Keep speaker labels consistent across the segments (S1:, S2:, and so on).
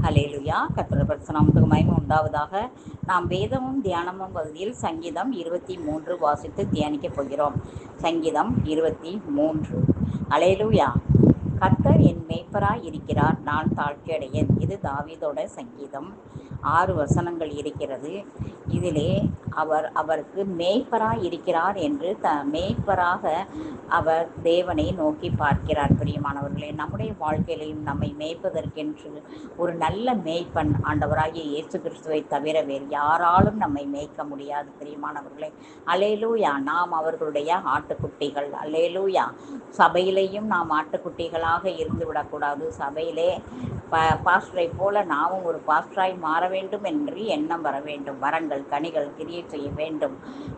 S1: ஹல்லேலூயா. கர்த்தருடைய பரிசுத்த நாமத்துக்கு மகிமை உண்டாவதாக. நாம் வேதமும் தியானமும் பகுதியில் சங்கீதம் 23 வாசித்து தியானிக்கப் போகிறோம். சங்கீதம் 23. ஹல்லேலூயா. கர்த்தர் என் மேய்ப்பராய் இருக்கிறார், நான் தாழ்ச்சி அடையேன். இது தாவீதோட சங்கீதம். 6 வசனங்கள் இருக்கிறது. இதிலே அவருக்கு மேய்ப்பராய் இருக்கிறார் என்று மேய்ப்பராக அவர் தேவனை நோக்கி பார்க்கிறார். பிரியமானவர்களே, நம்முடைய வாழ்க்கையிலையும் நம்மை மேய்ப்பதற்கென்று ஒரு நல்ல மேய்ப்பன் ஆண்டவராகிய இயேசு கிறிஸ்துவை தவிர வேறு யாராலும் நம்மை மேய்க்க முடியாது. பிரியமானவர்களே, அல்லேலூயா. நாம் அவர்களுடைய ஆட்டுக்குட்டிகள். அல்லேலூயா. சபையிலேயும் நாம் ஆட்டுக்குட்டிகளாக இருந்து விடக்கூடாது. சபையிலே பாஸ்டரை போல நாமும் ஒரு பாஸ்டராய் மாற வேண்டும் என்று எண்ணம் வர வேண்டும். வரங்கள் கனிகள் கிரியை செய்ய வேண்டும்.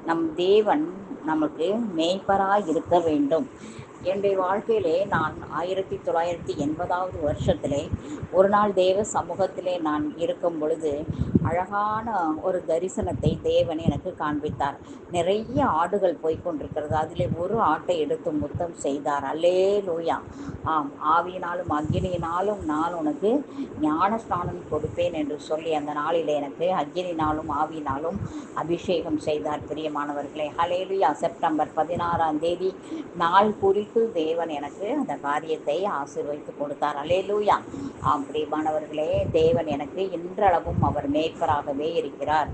S1: நம் தேவன் நமக்கு மேய்ப்பராய் இருக்க வேண்டும். என்னுடைய வாழ்க்கையிலே நான் 1980வது வருஷத்திலே ஒரு நாள் தேவ சமூகத்திலே நான் இருக்கும் பொழுது அழகான ஒரு தரிசனத்தை தேவன் எனக்கு காண்பித்தார். நிறைய ஆடுகள் போய்கொண்டிருக்கிறது. அதிலே ஒரு ஆட்டை எடுத்து முத்தம் செய்தார். அல்லேலூயா. ஆம், ஆவியினாலும் அக்கினியினாலும் நான் உனக்கு ஞான ஸ்நானம் கொடுப்பேன் என்று சொல்லி அந்த நாளிலே எனக்கு அக்கினினாலும் ஆவியினாலும் அபிஷேகம் செய்தார். பிரியமானவர்களே, ஹல்லேலூயா. செப்டம்பர் 16ஆம் தேதி நாள் குறித்து தேவன் எனக்கு அந்த காரியத்தை ஆசீர்வதித்து கொடுத்தார். அல்லேலூயா. ஆம், பிரியமானவர்களே, தேவன் எனக்கு இன்றளவும் அவர் மேய்ப்பராகவே இருக்கிறார்.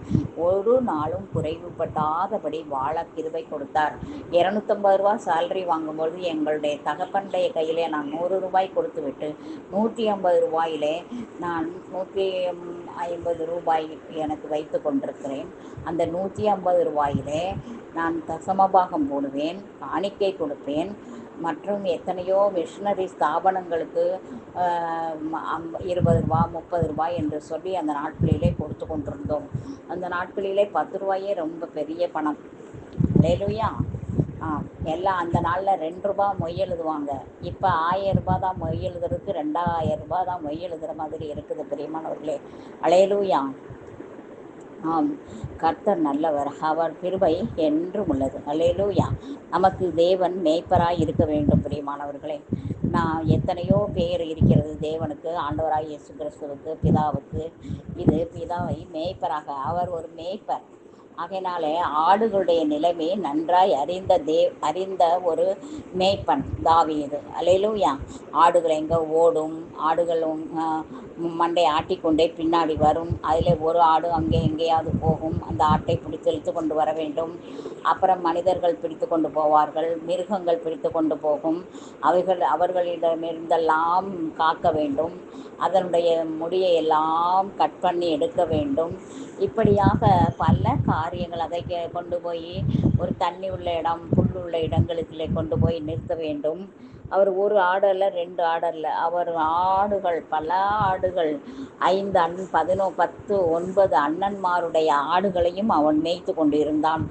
S1: ஒரு நாளும் குறைவுபடாதபடி வாழ கிருபை கொடுத்தார். 250 ரூபா சேலரி வாங்கும்பொழுது எங்களுடைய தகப்பனுடைய கையிலே நான் 100 ரூபாய் கொடுத்து விட்டு 150 ரூபாயிலே நான் 150 ரூபாய் எனக்கு வைத்து கொண்டிருக்கிறேன். அந்த 150 ரூபாயிலே நான் தசமபாகம் போடுவேன், காணிக்கை கொடுப்பேன். மற்றும் எத்தனையோ மிஷனரி ஸ்தாபனங்களுக்கு 20 ரூபா 30 ரூபாய் என்று சொல்லி அந்த நாட்களிலே கொடுத்து கொண்டிருந்தோம். அந்த நாட்களிலே 10 ரூபாயே ரொம்ப பெரிய பணம். அல்லேலூயா. எல்லாம் அந்த நாளில் 2 ரூபா மொய் எழுதுவாங்க. இப்போ 1000 ரூபா தான் மொய் எழுதுறதுக்கு 2000 ரூபா தான் மொய் எழுதுகிற மாதிரி இருக்குது. பிரியமானவர்களே, அல்லேலூயா. ஆம், கர்த்தர் நல்லவர், அவர் கிருபை என்றும் உள்ளது. அல்லேலூயா. நமக்கு தேவன் மேய்ப்பராய் இருக்க வேண்டும். பிரியமானவர்களே, நான் எத்தனையோ பேர் இருக்கிறது தேவனுக்கு, ஆண்டவராய் இயேசு கிறிஸ்துவுக்கு, பிதாவுக்கு. இது பிதாவை மேய்ப்பராக, அவர் ஒரு மேய்ப்பர். ஆகையினாலே ஆடுகளுடைய நிலைமை நன்றாய் அறிந்த ஒரு மேய்ப்பன் தாவீது. அல்லேலூயா. ஆடுகள் எங்கே ஓடும், ஆடுகள் மண்டை ஆட்டிக்கொண்டே பின்னாடி வரும். அதில் ஒரு ஆடு அங்கே எங்கேயாவது போகும். அந்த ஆட்டை பிடித்து இழுத்து கொண்டு வர வேண்டும். அப்புறம் மனிதர்கள் பிடித்து கொண்டு போவார்கள், மிருகங்கள் பிடித்து கொண்டு போகும். அவர்களிடமிருந்தெல்லாம் காக்க வேண்டும். அதனுடைய முடியை எல்லாம் கட் பண்ணி எடுக்க வேண்டும். இப்படியாக பல காரியங்கள். அதை கொண்டு போய் ஒரு தண்ணி உள்ள இடம், புல் உள்ள இடங்களுக்கு கொண்டு போய் நிறுத்த வேண்டும். அவர் ஒரு ஆடல்ல 2 ஆடல்ல, அவர் ஆடுகள் பல ஆடுகள் 5 10 9 அண்ணன்மாருடைய ஆடுகளையும் அவன் மேய்த்து கொண்டு இருந்தான்.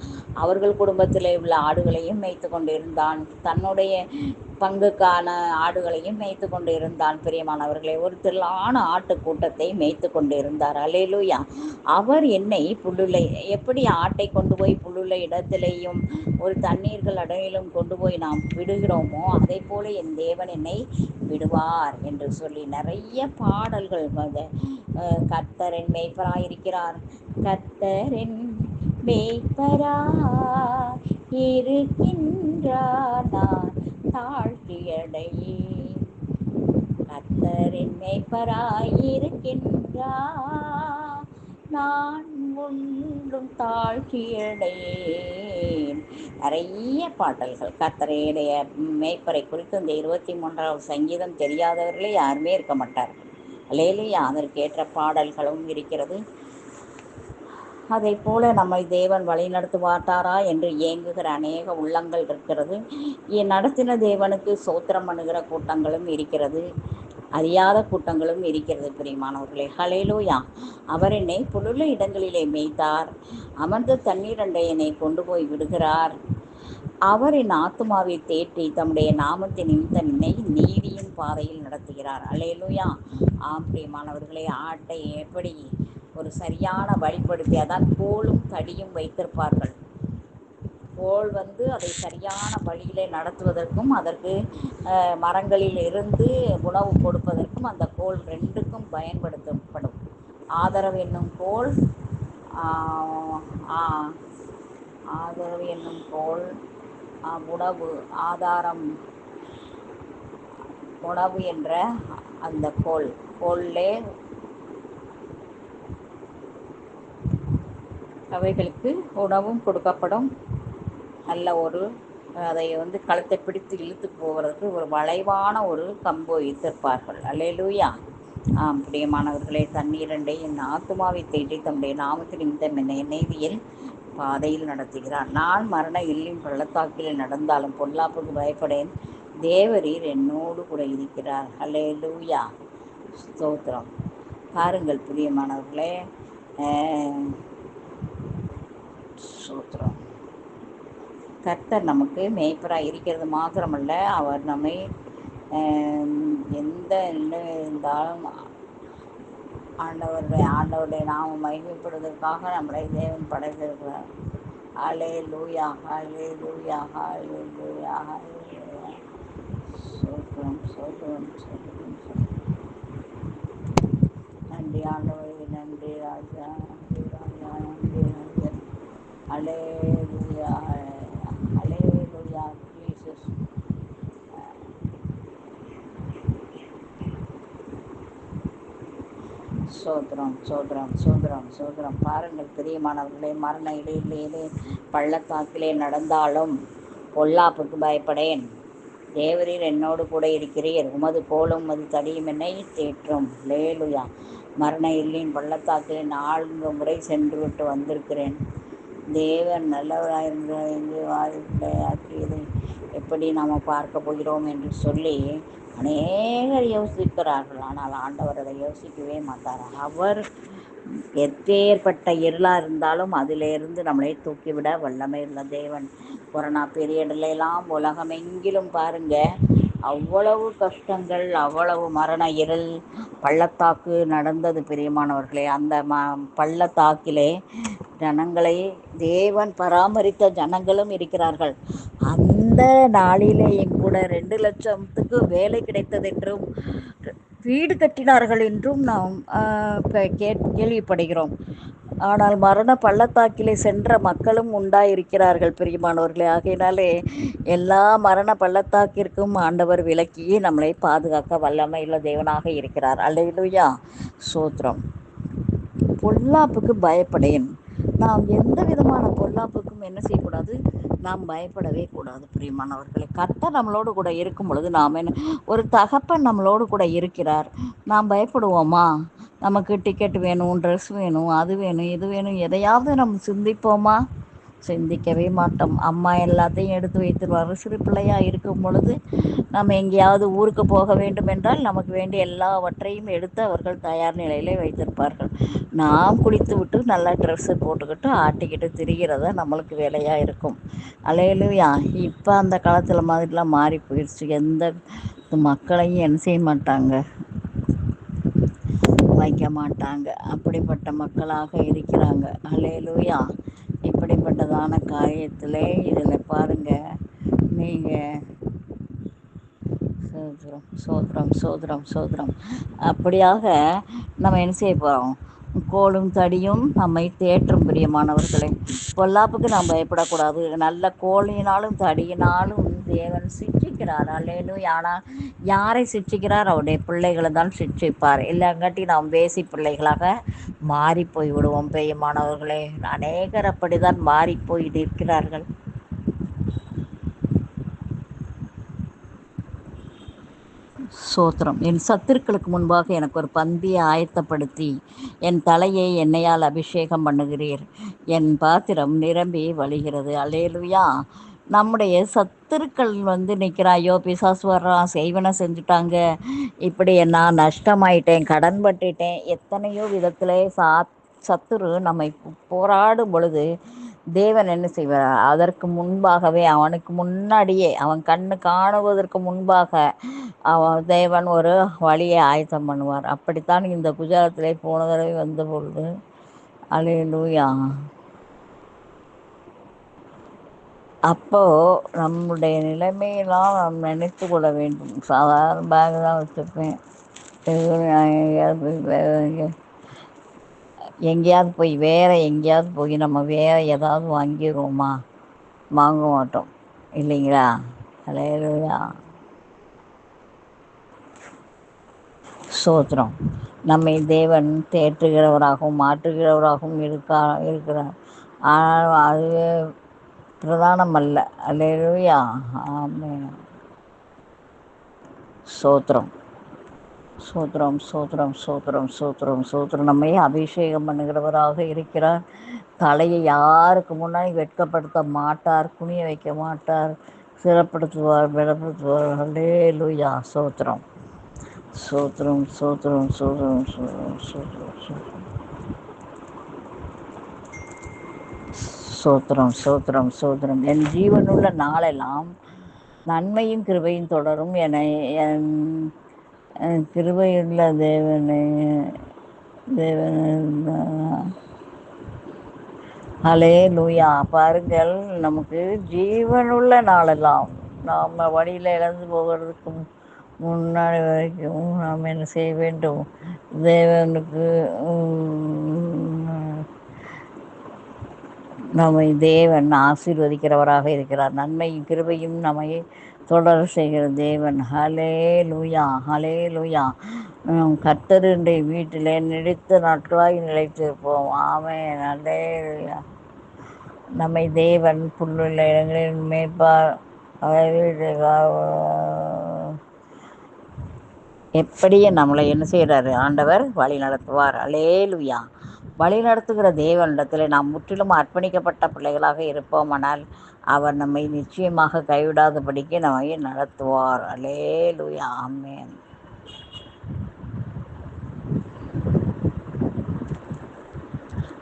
S1: அவர்கள் குடும்பத்திலே உள்ள ஆடுகளையும் மேய்த்து கொண்டு இருந்தான். தன்னுடைய பங்குக்கான ஆடுகளையும் மேய்த்து கொண்டு இருந்தான். பிரியமானவர்களே, ஒரு திரளான ஆட்டு கூட்டத்தை மேய்த்து கொண்டு இருந்தார். அல்லேலூயா. அவர் என்னை புல்லுள்ள, எப்படி ஆட்டை கொண்டு போய் புல்லுள்ள இடத்திலேயும் ஒரு தண்ணீர்கள் அடையிலும் கொண்டு போய் நாம் விடுகிறோமோ, அதே போல என் தேவன் என்னை விடுவார் என்று சொல்லி நிறைய பாடல்கள். கர்த்தரின் மேய்ப்பராயிருக்கிறார், கர்த்தரின் மேய்ப்பராய் இருக்கின்றார், நான் தாழ்ச்சியடையேன். கர்த்தரின் மேய்ப்பராய் இருக்கின்றார், நான் ஒன்றும் தாழ்ச்சியடையேன். நிறைய பாடல்கள் கர்த்தருடைய மேய்ப்பரை குறித்து. இந்த 23வது சங்கீதம் தெரியாதவர்களே யாருமே இருக்க மாட்டார்கள். அல்லேலூயா. அதற்கேற்ற பாடல்களும் இருக்கிறது. அதை போல நம்மை தேவன் வழி நடத்துவாட்டாரா என்று ஏங்குகிற அநேக உள்ளங்கள் இருக்கிறது. நடத்தின தேவனுக்கு சோத்திரம் பண்ணுகிற கூட்டங்களும் இருக்கிறது, அறியாத கூட்டங்களும் இருக்கிறது. பிரியமானவர்களே, ஹல்லேலூயா. அவர் என்னை புல்லுள்ள இடங்களிலே மேய்த்தார், அமர்ந்த தண்ணீர் அண்டை என்னை கொண்டு போய் விடுகிறார். அவர் என் ஆத்துமாவை தேற்றி தம்முடைய நாமத்தின் நிமித்தம் என்னை நீதியின் பாதையில் நடத்துகிறார். அல்லேலூயா. பிரியமானவர்களே, ஆட்டை எப்படி ஒரு சரியான வழிபடுத்தி, அதான் கோலும் தடியும் வைத்திருப்பார்கள். கோல் வந்து அதை சரியான வழியிலே நடத்துவதற்கும் அதற்கு மரங்களில் இருந்து உணவு கொடுப்பதற்கும் அந்த கோல் ரெண்டுக்கும் பயன்படுத்தப்படும். ஆதரவு என்னும் கோல் ஆதரவு என்னும் கோல் உணவு ஆதாரம் உணவு என்ற அந்த கோல்லே அவைகளுக்கு உணவும் கொடுக்கப்படும். நல்ல ஒரு அதை வந்து கழுத்தை பிடித்து இழுத்து போவதற்கு ஒரு வளைவான ஒரு கம்பு வைத்திருப்பார்கள். அல்லேலூயா. பிரியமானவர்களே, தண்ணீரண்டை என் ஆத்துமாவை தேடி தம்முடைய நாமத்தில் இந்த நீதியில் பாதையில் நடத்துகிறார். நான் மரண இல்லின் பள்ளத்தாக்கில் நடந்தாலும் பொல்லாப்புக்கு பயப்படேன், தேவரீர் என்னோடு கூட இருக்கிறார். அல்லேலூயா, ஸ்தோத்திரம். பாருங்கள் பிரியமானவர்களே, ஸ்தோத்திரம். கர்த்தர் நமக்கு மேய்ப்பராக இருக்கிறது மாத்திரமல்ல, அவர் நம்மை எந்த இருந்தாலும் ஆண்டவருடைய நாம மகிமைப்படுவதற்காக நம்மளை தேவன் படைத்திருக்கிறார். அல்லேலூயா, அல்லேலூயா, அல்லேலூயா, அல்லேலூயா. சோத்திரம், சோத்திரம், சோத்திரம். நன்றி ஆண்டவரே, நன்றி ராஜா, நன்றி ராஜா, நன்றி ராஜா. அல்லேலூயா, அல்லேலூயா, ஜீசஸ். சோத்திரம், சோத்திரம், சோத்திரம், சோத்திரம். பாருங்கள் பிரியமானவர்களே, மரண இடையிலே பள்ளத்தாக்கிலே நடந்தாலும் பொல்லாப்புக்கு பயப்படேன், தேவரீர் என்னோடு கூட இருக்கிறீர், உமது கோலும் உமது தடியும் என்னை தேற்றும். அல்லேலூயா. மரண இல்லின் பள்ளத்தாக்கிலே 4 முறை சென்று விட்டு வந்திருக்கிறேன். தேவன் நல்லவராயிருந்த எங்கே ஆக்கியதை எப்படி நாம் பார்க்க போகிறோம் என்று சொல்லி அநேகர் யோசிக்கிறார்கள். ஆனால் ஆண்டவர் அதை யோசிக்கவே மாட்டார். அவர் எப்பேற்பட்ட இருளாக இருந்தாலும் அதிலிருந்து நம்மளை தூக்கிவிட வல்லமை உள்ள தேவன். கொரோனா பீரியட்லாம் உலகமெங்கிலும் பாருங்க, அவ்வளவு கஷ்டங்கள், அவ்வளவு மரண இருள் பள்ளத்தாக்கு நடந்தது பிரியமானவர்களே. அந்த பள்ளத்தாக்கிலே ஜனங்களை தேவன் பராமரித்த ஜனங்களும் இருக்கிறார்கள். அந்த நாளிலேயும் கூட 2 லட்சத்துக்கு வேலை கிடைத்தது என்றும் வீடு கட்டினார்கள் என்றும் நாம் கேள்விப்படுகிறோம். ஆனால் மரண பள்ளத்தாக்கிலே சென்ற மக்களும் உண்டாயிருக்கிறார்கள் பிரியமானவர்களே. ஆகையினாலே எல்லா மரண பள்ளத்தாக்கிற்கும் ஆண்டவர் விலக்கியே நம்மளை பாதுகாக்க வல்லமையுள்ள தேவனாக இருக்கிறார். அல்லேலூயா, சோத்திரம். பொல்லாப்புக்கு பயப்படேன். நாம் எந்த விதமான பொல்லாப்புக்கும் என்ன செய்யக்கூடாது? நாம் பயப்படவே கூடாது பிரியமானவர்களே. கர்த்தர் நம்மளோடு கூட இருக்கும் பொழுது நாம் என்ன, ஒரு தகப்பன் நம்மளோடு கூட இருக்கிறார், நாம் பயப்படுவோமா? நமக்கு டிக்கெட் வேணும், ட்ரெஸ் வேணும், அது வேணும், இது வேணும், எதையாவது நம்ம சிந்திப்போமா? சிந்திக்கவே மாட்டோம். அம்மா எல்லாத்தையும் எடுத்து வைத்துருவார். சிறு பிள்ளையாக இருக்கும் பொழுது நம்ம எங்கேயாவது ஊருக்கு போக வேண்டும் என்றால் நமக்கு வேண்டிய எல்லாவற்றையும் எடுத்து அவர்கள் தயார் நிலையிலே வைத்திருப்பார்கள். நாம் குளித்து விட்டு நல்லா ட்ரெஸ்ஸு போட்டுக்கிட்டு ஆட்டிக்கிட்டு திரிகிறத நம்மளுக்கு வேலையாக இருக்கும். அல்லேலூயா. இப்போ அந்த காலத்தில் மாதிரிலாம் மாறி போயிடுச்சு. எந்த மக்களையும் என்ன செய்ய மாட்டாங்க, வைக்க மாட்டாங்க. அப்படிப்பட்ட மக்களாக இருக்கிறாங்க. அல்லேலூயா. இப்படிப்பட்டதான காரியத்திலே இதில் பாருங்கள், நீங்கள் சோதரம், சோதரம், சோதரம், சோதரம். அப்படியாக நம்ம என்ன செய்ய போகிறோம்? கோலும் தடியும் நம்மை தேற்றும் பிரியமானவர்களே. பொல்லாப்புக்கு நாம் பயப்படக்கூடாது. நல்ல கோலினாலும் தடியினாலும் தேவன் சிற்றிக்கிறார். அல்லேலூயா. ஆனால் யாரை சிற்றிக்கிறார்? அவருடைய பிள்ளைகளை தான் சிற்றிப்பார். இல்லைங்காட்டி நாம் வேசி பிள்ளைகளாக மாறி போய் விடுவோம் பிரியமானவர்களே. அநேகர் அப்படிதான் மாறி போய் இருக்கிறார்கள். சோத்திரம். என் சத்துருக்களுக்கு முன்பாக எனக்கு ஒரு பந்தியை ஆயத்தப்படுத்தி என் தலையை எண்ணெயால் அபிஷேகம் பண்ணுகிறீர். என் பாத்திரம் நிரம்பி வழிகிறது. அல்லேலூயா. நம்முடைய சத்துருக்கள் வந்து நிற்கிறான், ஐயோ பிசாசு வர்றான், செய்வனை செஞ்சுட்டாங்க, இப்படி நான் நஷ்டமாயிட்டேன், கடன் பட்டுட்டேன், எத்தனையோ விதத்தில் சத்துரு நம்மை போராடும் பொழுது தேவன் என்ன செய்வார்? அதற்கு முன்பாகவே, அவனுக்கு முன்னாடியே, அவன் கண்ணு காணுவதற்கு முன்பாக தேவன் ஒரு வழியை ஆயத்தம் பண்ணுவார். அப்படித்தான் இந்த குஜராத்திலே போன தடவை வந்த பொழுது, அல்லேலூயா, அப்போது நம்முடைய நிலைமையெல்லாம் நாம் நினைத்து கொள்ள வேண்டும். சாதாரண பேக் தான் வச்சுருப்பேன். எங்கேயாவது போய் வேறு எங்கேயாவது போய் நம்ம வேறு ஏதாவது வாங்கிடுவோமா? வாங்க மாட்டோம் இல்லைங்களா? அல்லேலூயா. ஸ்தோத்திரம். நம்மை தேவன் தேற்றுகிறவராகவும் மாற்றுகிறவராகவும் இருக்கிறார். ஆனால் அது பிரதானம் அல்ல. அல்லேலூயா. ஆமென். ஸ்தோத்திரம் ஸ்தோத்திரம் ஸ்தோத்திரம் ஸ்தோத்திரம் ஸ்தோத்திரம் ஸ்தோத்திரம். நம்மை அபிஷேகம் பண்ணுகிறவராக இருக்கிறார். தலையை யாருக்கு முன்னாடி வெட்கப்படுத்த மாட்டார், குனிய வைக்க மாட்டார், சிறப்படுத்துவார், பலப்படுத்துவார். அல்லேலூயா. ஸ்தோத்திரம் ஸ்தோத்திரம் ஸ்தோத்திரம் ஸ்தோத்திரம் ஸ்தோத்திரம் ஸ்தோத்திரம் ஸ்தோத்திரம் ஸ்தோத்திரம் ஸ்தோத்திரம். என் ஜீவனுள்ள நாளெல்லாம் நன்மையும் கிருபையும் தொடரும் என என் கிருபையுள்ள தேவன் அல்லேலூயா. பாருங்கள், நமக்கு ஜீவனுள்ள நாளெல்லாம் நாம் வழியில் இழந்து போகிறதுக்கு முன்னாடி வரைக்கும் நாம் என்ன செய்ய வேண்டும்? தேவனுக்கு நம்மை தேவன் ஆசீர்வதிக்கிறவராக இருக்கிறார். நன்மையும் கிருபையும் நம்மை தொடர செய்கிற தேவன். ஹல்லேலூயா ஹல்லேலூயா. கர்த்தருடைய வீட்டில் நீடித்த நாட்களாய் நிலைத்திருப்போம். ஆமென். ஹல்லேலூயா. நம்மை தேவன் புல்லுள்ள இடங்களில் மேய்ப்பார். எப்படியே நம்மளை என்ன செய்கிறாரு? ஆண்டவர் வழி நடத்துவார். அல்லேலூயா. வழி நடத்துகிற தேவனிடத்தில் நாம் முற்றிலும் அர்ப்பணிக்கப்பட்ட பிள்ளைகளாக இருப்போமானால் அவர் நம்மை நிச்சயமாக கைவிடாதபடிக்கு நம்மை நடத்துவார். அல்லேலூயா. ஆமென்.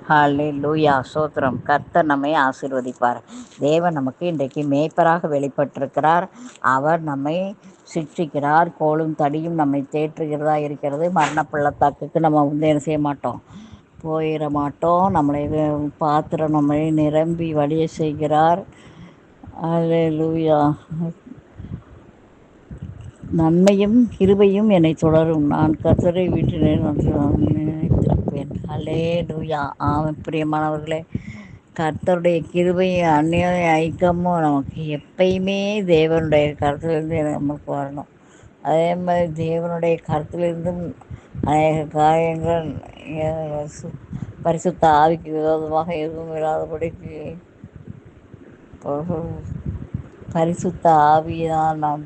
S1: ஹல்லேலூயா. ஸ்தோத்திரம். கர்த்தர் நம்மை ஆசீர்வதிப்பார். தேவன் நமக்கு இன்றைக்கு மேய்ப்பராக வெளிப்பட்டிருக்கிறார். அவர் நம்மை சிட்சிக்கிறார். கோலும் தடியும் நம்மை தேற்றுகிறதா இருக்கிறது. மரண பள்ளத்தாக்குக்கு நம்ம என்ன செய்ய மாட்டோம், போயிட மாட்டோம். நம்மளை பாத்திரம் நம்மளை நிரம்பி வழிய செய்கிறார். அல்லேலூயா. நன்மையும் கிருபையும் என்னை தொடரும். நான் கர்த்தரை வீட்டிலே நினைத்திருப்பேன். அல்லேலூயா. பிரியமானவர்களே, கர்த்தருடைய கிருபையும் அந்நிய ஐக்கியமும் நமக்கு எப்பயுமே தேவனுடைய கருத்திலிருந்து நமக்கு வரணும். அதே மாதிரி தேவனுடைய கருத்திலிருந்தும் அநேக காரியங்கள் பரிசுத்த ஆவிக்கு விரோதமாக எதுவும் இல்லாதபடிக்கு பரிசுத்த ஆவியால் நாம்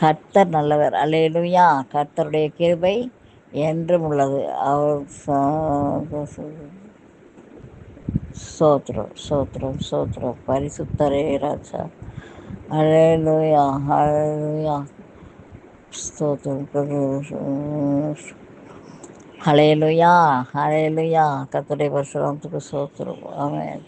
S1: கர்த்தர் நல்லவர். அல்லேலூயா. கர்த்தருடைய கிருபை என்றும் உள்ளது. அவர் ஸ்தோத்திரம் ஸ்தோத்திரம் ஸ்தோத்திரம். பரிசுத்தரே ராஜா. அல்லேலூயா அல்லேலூயா. ஸ்தோத்திரம். ஹல்லேலூயா ஹல்லேலூயா. கர்த்தருடைய பரிசுத்தத்துக்கு ஸ்தோத்திரம். ஆமென்.